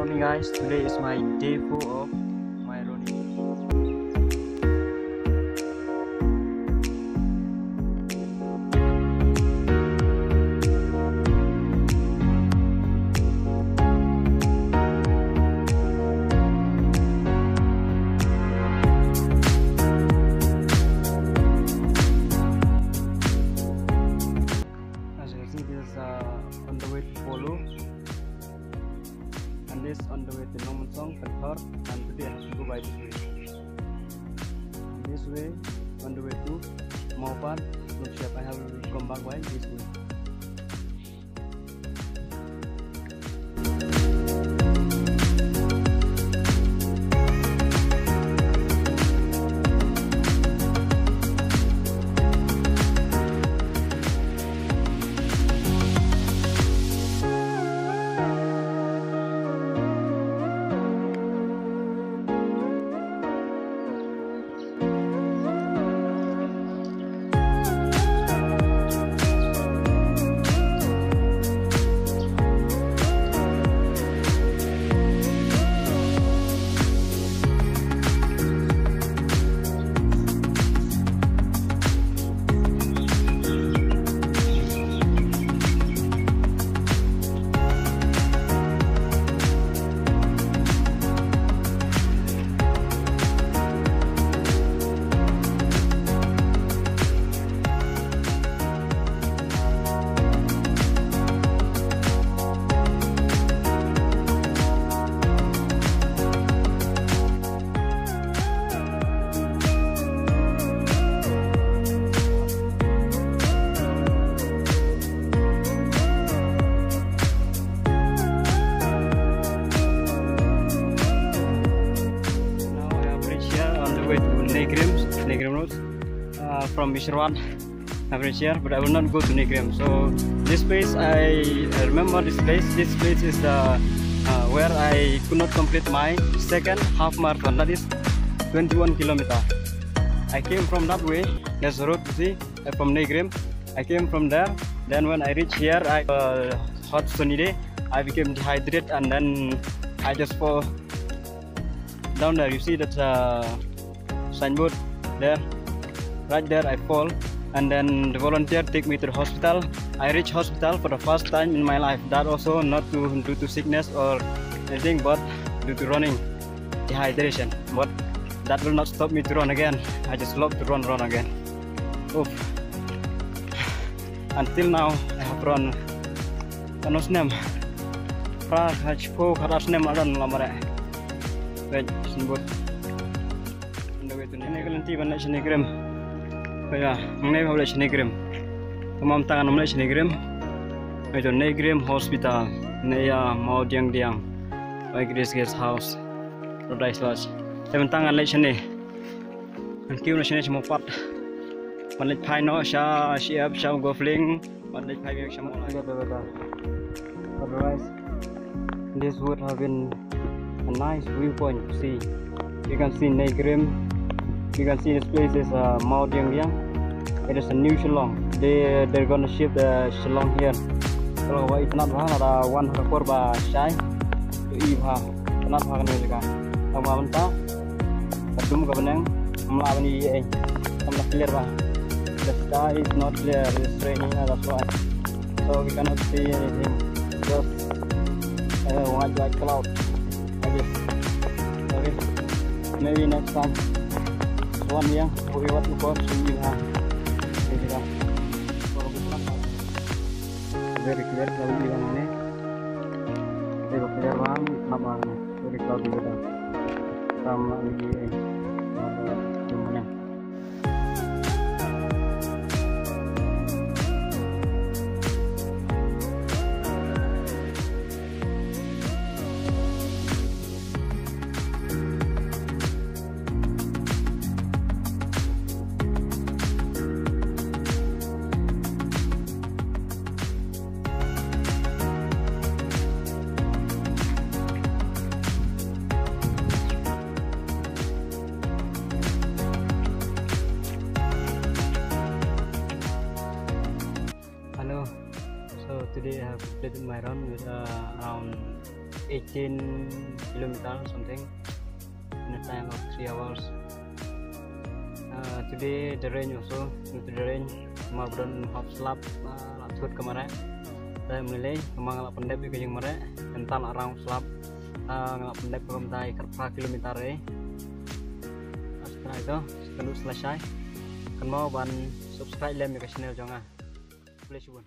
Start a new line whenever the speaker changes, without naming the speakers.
morning guys, today is my day 4 of my running. As you can see, this is on the way to Polo. And this on the way to Nongmensong, Pynthor, and today I have to go by this way. This way, on the way to Mawpat, Lumshyiap. I have to come back by this way. From ISHYRWAT, I've reached here, but I will not go to Nongmensong. So this place, I remember this place. This place is the where I could not complete my second half marathon. That is 21 kilometers. I came from that way. There's a road to see from Nongmensong. I came from there. Then when I reached here, hot sunny day, I became dehydrated, and then I just fall down there. You see that signboard there. Right there I fall, and then the volunteer take me to the hospital. I reach hospital for the first time in my life. That also not due to sickness or anything, but due to running, dehydration. But that will not stop me to run again. I just love to run again. Oof. Until now I have run kanosnem. Pra hachpo karasnem adan lamare. Wait, simbut. Anda wait ni kalanti ban Nongmensong. Ya, mengenai mawlai Nongmensong, tamam tangan mawlai Nongmensong, itu Nongmensong hospital, ni ya mau diang, baik guest house, Paradise Lodge. Teman tangan lagi sini, nanti udah sini semua part, mana pai no, shyiap, gofling, mana pai yang semua lagi. Otherwise, this would have been a nice viewpoint to see. You can see Nongmensong. You can see this place is mawroh. It is a new Shillong. They're gonna ship the Shillong here. Kalau itu nak ada one hakor ba shai, itu iba. Nak hakan ni juga. Kamu mentah, kadum kabenang, melawan ini. Kamu clear ba? The sky is not clear. It's raining. That's why. So we cannot see anything. Just white cloud. Like this. Okay. Maybe next time. One yang buat ukor sini lah. Very clear kalau di mana. Very clear bang, apa ni? Very cloudy betul. Sama lagi. Mana? Today I have completed my run with around 18 kilometers something in a time of 3 hours. Today the rain also, due to the rain, mawroh hop slap thut kemarin. Saya mulai mengalap pendek juga yang merek, tentang around slap ngalap pendek berapa kerpa kilometer setelah itu selesai. Kan mau ban subscribe lem ke channel jangan. Boleh cuba.